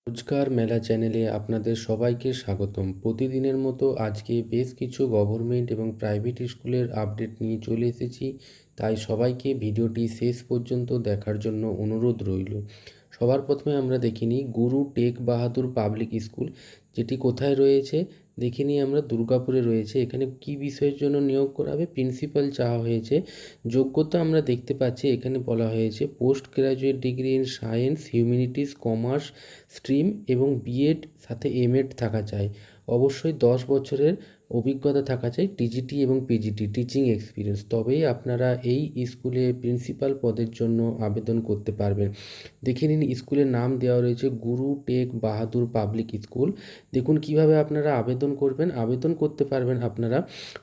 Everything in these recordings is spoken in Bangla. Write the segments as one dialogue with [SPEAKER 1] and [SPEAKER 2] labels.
[SPEAKER 1] রোজগার মেলা চ্যানেলে আপনাদের সবাইকে স্বাগতম। প্রতিদিনের মতো আজকে বেশ কিছু গভর্নমেন্ট এবং প্রাইভেট স্কুলের আপডেট নিয়ে চলে এসেছি, তাই সবাইকে ভিডিওটি শেষ পর্যন্ত দেখার জন্য অনুরোধ রইল। সবার প্রথমে আমরা দেখে নিই গুরু টেক বাহাদুর পাবলিক স্কুল, যেটি কোথায় রয়েছে দেখে নিই আমরা। দুর্গাপুরে রয়েছে। এখানে কি বিষয়ের জন্য নিয়োগ করা হবে, প্রিন্সিপাল চাওয়া হয়েছে। যোগ্যতা আমরা দেখতে পাচ্ছি এখানে বলা হয়েছে post graduate degree in science, humanities, commerce stream এবং বিএড সাথে এমএড থাকা চাই। অবশ্যই 10 বছরের অভিজ্ঞতা থাকা চাই, টিজিটি এবং পিজিটি টিচিং এক্সপিরিয়েন্স, তবেই আপনারা এই স্কুলে প্রিন্সিপাল পদের জন্য আবেদন করতে পারবেন। দেখে নিন স্কুলের নাম দেওয়া রয়েছে গুরু টেক বাহাদুর পাবলিক স্কুল। দেখুন কিভাবে আপনারা আবেদন করবেন। আবেদন করতে পারবেন আপনারা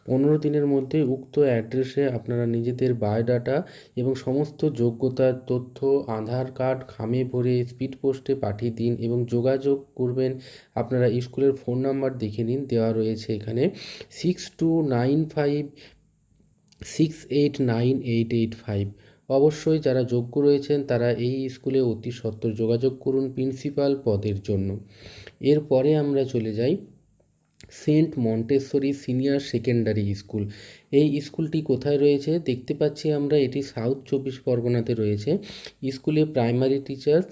[SPEAKER 1] 15 দিনের মধ্যে উক্ত অ্যাড্রেসে আপনারা নিজেদের বায়োডাটা এবং সমস্ত যোগ্যতার তথ্য আধার কার্ড খামে ভরে স্পিড পোস্টে পাঠিয়ে দিন এবং যোগাযোগ করবেন। আপনারা স্কুলের ফোন নাম্বার দেখে নিন, দেওয়া রয়েছে এখানে 6295689885। অবশ্যই যারা যোগ্য রয়েছেন তারা এই স্কুলে অতি সত্বর যোগাযোগ করুন প্রিন্সিপাল পদের জন্য। এরপরে আমরা চলে যাই Saint Montessori senior secondary school. এই স্কুলটি কোথায় রয়েছে দেখতে পাচ্ছি আমরা, এটি সাউথ 24 পরগনাতে রয়েছে। স্কুলে primary teachers,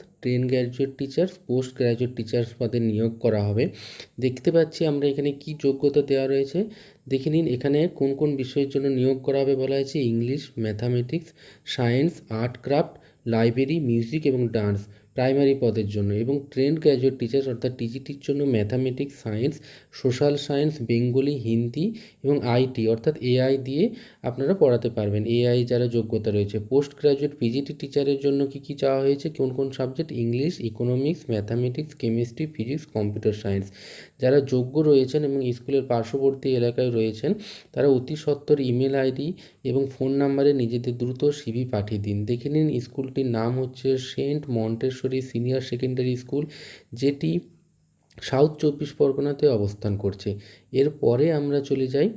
[SPEAKER 1] graduate teachers, post graduate teachers পদে নিয়োগ করা হবে। দেখতে পাচ্ছি আমরা এখানে কি যোগ্যতা দেওয়া রয়েছে দেখে নিন। এখানে কোন কোন বিষয়ের জন্য নিয়োগ করা হবে বলা হয়েছে English, mathematics, science, art craft, library, music এবং ডান্স প্রাইমারি পদের জন্য, এবং গ্র্যাজুয়েট টিচার্স অর্থাৎ টিজিটির জন্য mathematics, science, social science, Bengali, Hindi এবং আইটি অর্থাৎ এআই দিয়ে আপনারা পড়াতে পারবেন। এআই যারা যোগ্যতা রয়েছে। পোস্ট গ্র্যাজুয়েট পিজিটি টিচারের জন্য কি চাওয়া হয়েছে, কোন কোন subject English, economics, mathematics, chemistry, physics, computer science. যারা যোগ্য রয়েছেন এবং স্কুলের পার্শ্ববর্তী এলাকায় রয়েছেন তারা অতি সত্বর ইমেল আইডি এবং ফোন নাম্বারে নিজেদের দ্রুত সিভি পাঠিয়ে দিন। দেখে নিন স্কুলটির নাম হচ্ছে Saint Montessori senior secondary school, যেটি সাউথ 24 পরগনাতে অবস্থান করছে। এরপরে আমরা চলে যাই,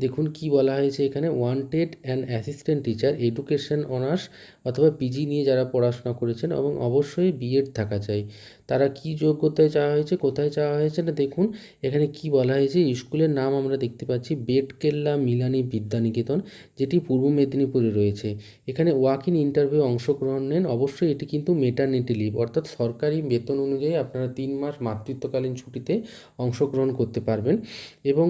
[SPEAKER 1] দেখুন কি বলা হয়েছে এখানে wanted an assistant teacher education honours অথবা পিজি নিয়ে যারা পড়াশোনা করেছেন এবং অবশ্যই বিএড থাকা চাই। তারা কি যোগ্যতায় চাওয়া হয়েছে, কোথায় চাওয়া হয়েছে না দেখুন এখানে কি বলা হয়েছে। স্কুলের নাম আমরা দেখতে পাচ্ছি বেটকেল্লা মিলানি বিদ্যানিকেতন, যেটি পূর্ব মেদিনীপুরে রয়েছে। এখানে ওয়াক ইন ইন্টারভিউ অংশগ্রহণ নেন। অবশ্যই এটি কিন্তু মেটার্নিটি লিভ অর্থাৎ সরকারি বেতন অনুযায়ী আপনারা 3 মাস মাতৃত্বকালীন ছুটিতে অংশগ্রহণ করতে পারবেন। এবং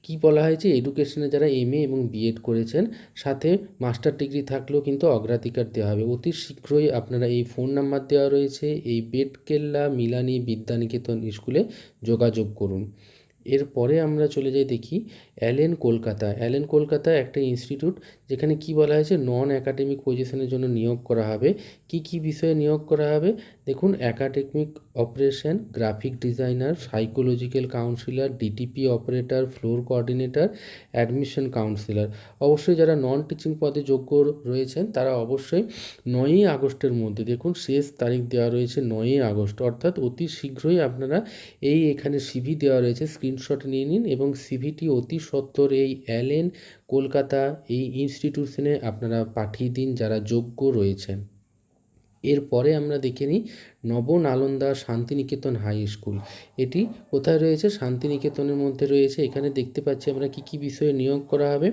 [SPEAKER 1] কি বলা হয়েছে এডুকেশনে যারা এমএ এবং বিএড করেছেন সাথে মাস্টার ডিগ্রি থাকলেও কিন্তু অগ্রাধিকার দেওয়া হবে। অতি শীঘ্রই আপনারা এই ফোন নাম্বার দেওয়া রয়েছে এই বেটকেল্লা মিলানি বিদ্যানিকেতন স্কুলে যোগাযোগ করুন। এরপরে আমরা চলে যাই দেখি অ্যালেন কলকাতা। অ্যালেন কলকাতা একটা ইনস্টিটিউট, যেখানে কি বলা হয়েছে নন একাডেমিক পজিশনের জন্য নিয়োগ করা হবে। কি বিষয়ে নিয়োগ করা হবে দেখুন academic operation, graphic designer, psychological councillor, DTP operator, floor coordinator, admission councillor. অবশ্যই যারা নন টিচিং পদে যোগ্য রয়েছেন তারা অবশ্যই 9ই আগস্টের মধ্যে, দেখুন শেষ তারিখ দেওয়া রয়েছে 9ই আগস্ট, অর্থাৎ অতি শীঘ্রই আপনারা এখানে সিভি দেওয়া রয়েছে, স্ক্রিনশট নিয়ে নিন এবং সিভিটি অতি সত্বর এই অ্যালেন কলকাতা এই ইনস্টিটিউশনে আপনারা পাঠিয়ে দিন যারা যোগ্য রয়েছেন। এরপরে আমরা দেখে নিই নবনালন্দা শান্তিনিকেতন হাই স্কুল। এটি কোথায় রয়েছে, শান্তিনিকেতনের মধ্যে রয়েছে। এখানে দেখতে পাচ্ছি আমরা কি বিষয়ে নিয়োগ করা হবে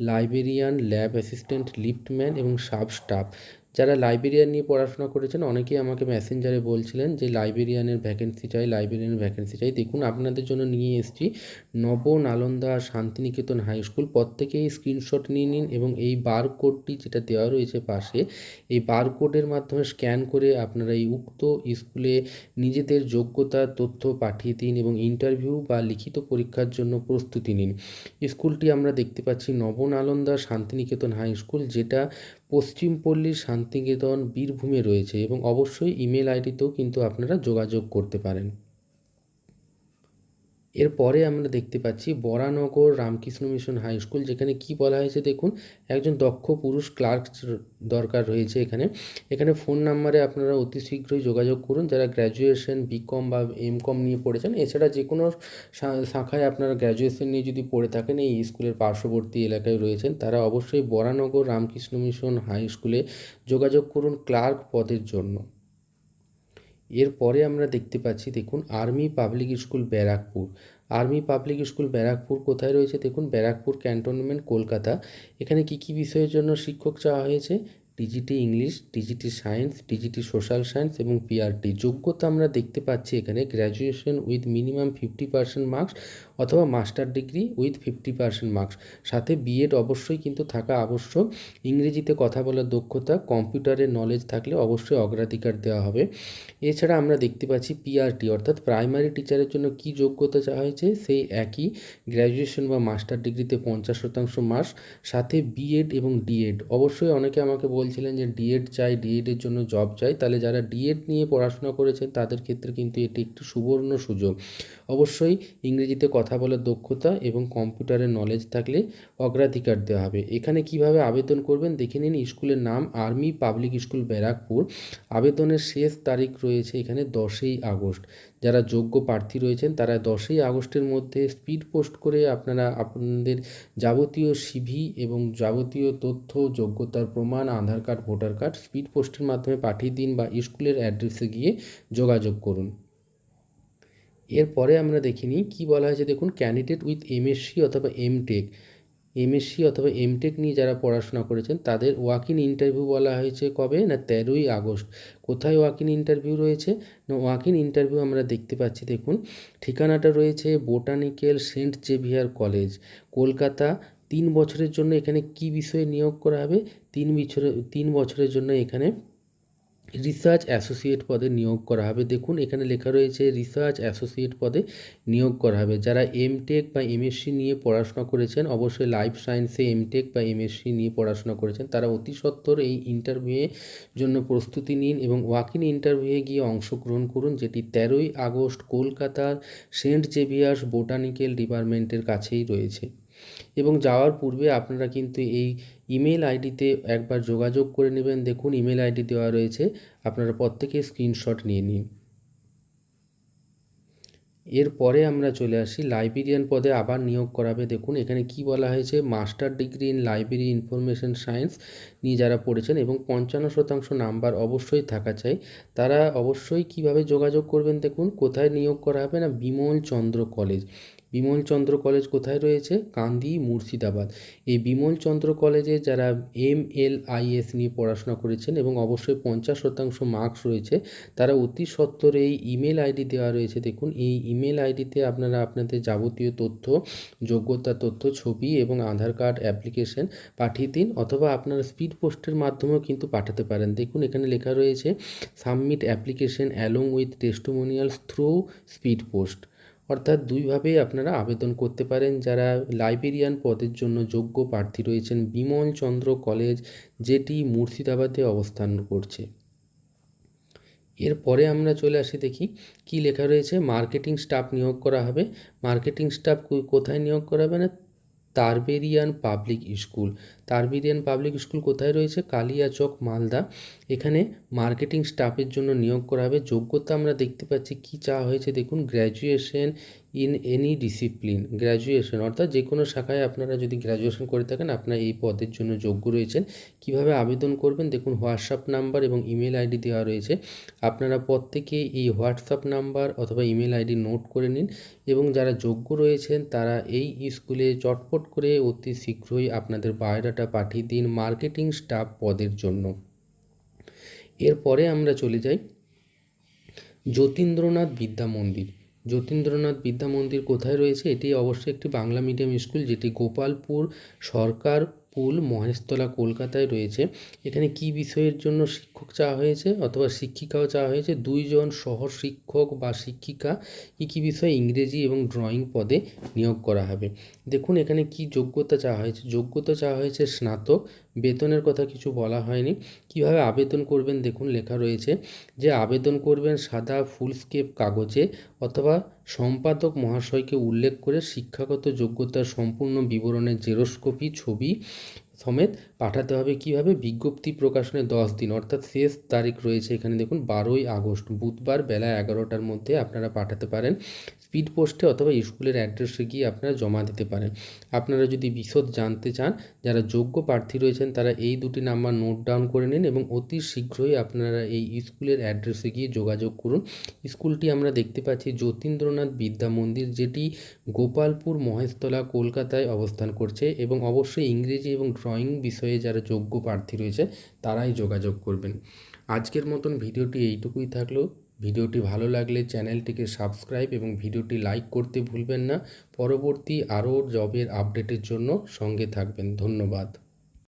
[SPEAKER 1] লাইব্রেরিয়ান, ল্যাব অ্যাসিস্ট্যান্ট, লিফটম্যান এবং সাব স্টাফ। যারা লাইব্রেরিয়ান নিয়ে পড়াশোনা করেছেন অনেকেই আমাকে মেসেঞ্জারে বলছিলেন যে লাইব্রেরিয়ানের ভ্যাকেন্সি চাই। দেখুন আপনাদের জন্য নিয়ে এসেছি নবনালন্দা শান্তিনিকেতন হাই স্কুল। প্রত্যেকেই স্ক্রিনশট নিয়ে নিন এবং এই বারকোডটি যেটা দেওয়া রয়েছে পাশে, এই বারকোডের মাধ্যমে স্ক্যান করে আপনারা এই উক্ত স্কুলে নিজেদের যোগ্যতার তথ্য পাঠিয়ে দিন এবং ইন্টারভিউ বা লিখিত পরীক্ষার জন্য প্রস্তুতি নিন। স্কুলটি আমরা দেখতে পাচ্ছি নবনালন্দা শান্তিনিকেতন হাই স্কুল, যেটা পশ্চিমপল্লী শান্তিনিকেতন বীরভূমে রয়েছে, এবং অবশ্যই ইমেল আইডিতেও কিন্তু আপনারা যোগাযোগ করতে পারেন। এরপরে আমরা দেখতে পাচ্ছি Baranagar Ramakrishna Mission High School, যেখানে কি বলা হয়েছে দেখুন একজন দক্ষ পুরুষ ক্লার্ক দরকার রয়েছে। এখানে ফোন নাম্বারে আপনারা অতি শীঘ্রই যোগাযোগ করুন যারা গ্র্যাজুয়েশন বিকম বা এমকম নিয়ে পড়েছেন। এছাড়া যে কোনো শাখায় আপনারা গ্র্যাজুয়েশন নিয়ে যদি পড়ে থাকেন এই স্কুলের পার্শ্ববর্তী এলাকায় রয়েছেন তারা অবশ্যই বরানগর রামকৃষ্ণ মিশন হাই স্কুলে যোগাযোগ করুন ক্লার্ক পদের জন্য। এরপরে আমরা দেখতে পাচ্ছি দেখুন army public school Barrackpore. Army public school Barrackpore কোথায় রয়েছে দেখুন, ব্যারাকপুর ক্যান্টনমেন্ট কলকাতা। এখানে কি কি বিষয়ের জন্য শিক্ষক চাওয়া হয়েছে? TGT English, TGT science, TGT social science এবং পিআরটি। যোগ্যতা আমরা দেখতে পাচ্ছি এখানে গ্র্যাজুয়েশন উইথ মিনিমাম 50% মার্কস অথবা মাস্টার ডিগ্রি উইথ 50% মার্কস, সাথে বিএড অবশ্যই কিন্তু থাকা আবশ্যক। ইংরেজিতে কথা বলার দক্ষতা, কম্পিউটারের নলেজ থাকলে অবশ্যই অগ্রাধিকার দেওয়া হবে। এছাড়া আমরা দেখতে পাচ্ছি পিআরটি অর্থাৎ প্রাইমারি টিচারের জন্য কি যোগ্যতা চাওয়া হয়েছে, সেই একই গ্র্যাজুয়েশন বা মাস্টার ডিগ্রিতে 50% মার্কস, সাথে বিএড এবং ডিএড। অবশ্যই অনেকে আমাকে বলছিলেন যে ডিএড চাই, ডিএডের জন্য জব চাই, তাহলে যারা ডিএড নিয়ে পড়াশোনা করেছেন তাদের ক্ষেত্রে কিন্তু এটি একটি সুবর্ণ সুযোগ। অবশ্যই ইংরেজিতে কথা বলার দক্ষতা এবং কম্পিউটারের নলেজ থাকলে অগ্রাধিকার দেওয়া হবে। এখানে কিভাবে আবেদন করবেন দেখে নিন। স্কুলের নাম আর্মি পাবলিক স্কুল ব্যারাকপুর। আবেদনের শেষ তারিখ রয়েছে এখানে 10ই আগস্ট। যারা যোগ্য প্রার্থী রয়েছেন তারা 10ই আগস্টের মধ্যে স্পিড পোস্ট করে আপনারা আপনাদের যাবতীয় সিভি এবং যাবতীয় তথ্য, যোগ্যতার প্রমাণ, আধার কার্ড, ভোটার কার্ড স্পিড পোস্টের মাধ্যমে পাঠিয়ে দিন বা স্কুলের অ্যাড্রেসে গিয়ে যোগাযোগ করুন। এরপরে আমরা দেখে নিই কী বলা হয়েছে দেখুন, ক্যান্ডিডেট উইথ এমএসসি অথবা এমটেক নিয়ে যারা পড়াশোনা করেছেন তাদের ওয়াক ইন ইন্টারভিউ বলা হয়েছে কবে না 13ই আগস্ট। কোথায় ওয়াক ইন ইন্টারভিউ রয়েছে না, ওয়াক ইন ইন্টারভিউ আমরা দেখতে পাচ্ছি দেখুন, ঠিকানাটা রয়েছে botanical Saint Xavier College, Kolkata. 3 বছরের জন্য এখানে কি বিষয়ে নিয়োগ করা হবে? 3 বছরের জন্য এখানে রিসার্চ অ্যাসোসিয়েট পদে নিয়োগ করা হবে। দেখুন এখানে লেখা রয়েছে রিসার্চ অ্যাসোসিয়েট পদে নিয়োগ করা হবে। যারা এমটেক বা এমএসসি নিয়ে পড়াশোনা করেছেন, অবশ্যই লাইফ সায়েন্সে এমটেক বা এমএসসি নিয়ে পড়াশোনা করেছেন, তারা অতি সত্বর এই ইন্টারভিউয়ের জন্য প্রস্তুতি নিন এবং ওয়াক ইন ইন্টারভিউয়ে গিয়ে অংশগ্রহণ করুন, যেটি 13ই আগস্ট কলকাতার সেন্ট জেভিয়ার্স বোটানিক্যাল ডিপার্টমেন্টের কাছেই রয়েছে। এবং যাওয়ার পূর্বে আপনারা কিন্তু এই ইমেল আইডিতে একবার যোগাযোগ করে নেবেন। দেখুন ইমেল আইডি দেওয়া রয়েছে, আপনারা প্রত্যেকে স্ক্রিনশট নিয়ে নিন। এরপরে আমরা চলে আসি লাইব্রেরিয়ান পদে আবার নিয়োগ করাবে। দেখুন এখানে কি বলা হয়েছে, master degree in library information science নিয়ে যারা পড়েছেন এবং 55% নাম্বার অবশ্যই থাকা চাই, তারা অবশ্যই কিভাবে যোগাযোগ করবেন দেখুন। কোথায় নিয়োগ করা হবে না, বিমল চন্দ্র কলেজ। বিমল চন্দ্র কলেজ কোথায় রয়েছে? কান্দি, মুর্শিদাবাদ। এই বিমল চন্দ্র কলেজে যারা MLIS নিয়ে পড়াশোনা করেছেন এবং অবশ্যই 50% মার্কস রয়েছে, তারা অতি সত্বর এই ইমেল আইডি দেওয়া রয়েছে দেখুন, এই ইমেল আইডিতে আপনারা আপনাদের যাবতীয় তথ্য, যোগ্যতা তথ্য, ছবি এবং আধার কার্ড অ্যাপ্লিকেশন পাঠিয়ে দিন, অথবা আপনারা স্পিড পোস্টের মাধ্যমেও কিন্তু পাঠাতে পারেন। দেখুন এখানে লেখা রয়েছে submit application along with testimonials through speed post. অর্থাৎ দুইভাবেই আপনারা আবেদন করতে পারেন যারা লাইব্রেরিয়ান পদের জন্য যোগ্য প্রার্থী রয়েছেন। বিমল চন্দ্র কলেজ, যেটি মুর্শিদাবাদে অবস্থান করছে। এরপরে আমরা চলে আসি দেখি কি লেখা রয়েছে, মার্কেটিং স্টাফ নিয়োগ করা হবে। মার্কেটিং স্টাফ কোথায় নিয়োগ করা হবে না, তারবেরিয়ান পাবলিক স্কুল। তারবেরিয়ান পাবলিক স্কুল কোথায় রয়েছে? কালিয়াচক, মালদা। এখানে মার্কেটিং স্টাফের জন্য নিয়োগ করা হবে। যোগ্যতা আমরা দেখতে পাচ্ছি কি চাওয়া হয়েছে দেখুন, graduation in any discipline. Graduation অর্থাৎ যে কোনো শাখায় আপনারা যদি গ্র্যাজুয়েশন করে থাকেন আপনারা এই পদের জন্য যোগ্য রয়েছেন। কিভাবে আবেদন করবেন দেখুন, হোয়াটসঅ্যাপ নাম্বার এবং ইমেল আইডি দেওয়া রয়েছে। আপনারা প্রত্যেকে এই হোয়াটসঅ্যাপ নাম্বার অথবা ইমেল আইডি নোট করে নিন এবং যারা যোগ্য রয়েছেন তারা এই স্কুলে চটপট করে অতি শীঘ্রই আপনাদের বায়োডাটা পাঠিয়ে দিন মার্কেটিং স্টাফ পদের জন্য। এরপরে আমরা চলে যাই যতীন্দ্রনাথ বিদ্যা মন্দির। যতীন্দ্রনাথ বিদ্যা মন্দির কোথায় রয়েছে? এটি অবশ্যই একটি বাংলা মিডিয়াম স্কুল, যেটি গোপালপুর সরকার পুল, মহেশতলা, কলকাতায় রয়েছে। এখানে কি বিষয়ের জন্য শিক্ষক চাওয়া হয়েছে অথবা শিক্ষিকাও চাওয়া হয়েছে? 2 জন সহ শিক্ষক বা শিক্ষিকা। কী বিষয়ে? ইংরেজি এবং ড্রয়িং পদে নিয়োগ করা হবে। দেখুন এখানে কি যোগ্যতা চাওয়া হয়েছে, যোগ্যতা চাওয়া হয়েছে স্নাতক। বেতনের কথা কিছু বলা হয়নি। কিভাবে আবেদন করবেন দেখুন লেখা রয়েছে যে আবেদন করবেন সাদা ফুলস্কেপ কাগজে অথবা সম্পাদক মহাশয়কে উল্লেখ করে শিক্ষাগত যোগ্যতার সম্পূর্ণ বিবরণের জেরক্স কপি, ছবি সমেত পাঠাতে হবে। কীভাবে? বিজ্ঞপ্তি প্রকাশনের 10 দিন অর্থাৎ শেষ তারিখ রয়েছে এখানে দেখুন 12ই আগস্ট বুধবার বেলা 11টার মধ্যে আপনারা পাঠাতে পারেন। স্পিড পোস্টে অথবা স্কুলের অ্যাড্রেসে গিয়ে আপনারা জমা দিতে পারেন। আপনারা যদি বিশদ জানতে চান, যারা যোগ্য প্রার্থী রয়েছেন তারা এই দুটি নাম্বার নোট ডাউন করে নিন এবং অতি শীঘ্রই আপনারা এই স্কুলের অ্যাড্রেসে গিয়ে যোগাযোগ করুন। স্কুলটি আমরা দেখতে পাচ্ছি যতীন্দ্রনাথ বিদ্যা মন্দির, যেটি গোপালপুর মহেশতলা কলকাতায় অবস্থান করছে এবং অবশ্যই ইংরেজি এবং ড্রয়িং বিষয়ে যারা যোগ্য প্রার্থী রয়েছে তারাই যোগাযোগ করবেন। আজকের মতন ভিডিওটি এইটুকুই থাকলো। ভিডিওটি ভালো লাগলে চ্যানেলটিকে সাবস্ক্রাইব এবং ভিডিওটি লাইক করতে ভুলবেন না। পরবর্তী আরও জবের আপডেটের জন্য সঙ্গে থাকবেন। ধন্যবাদ।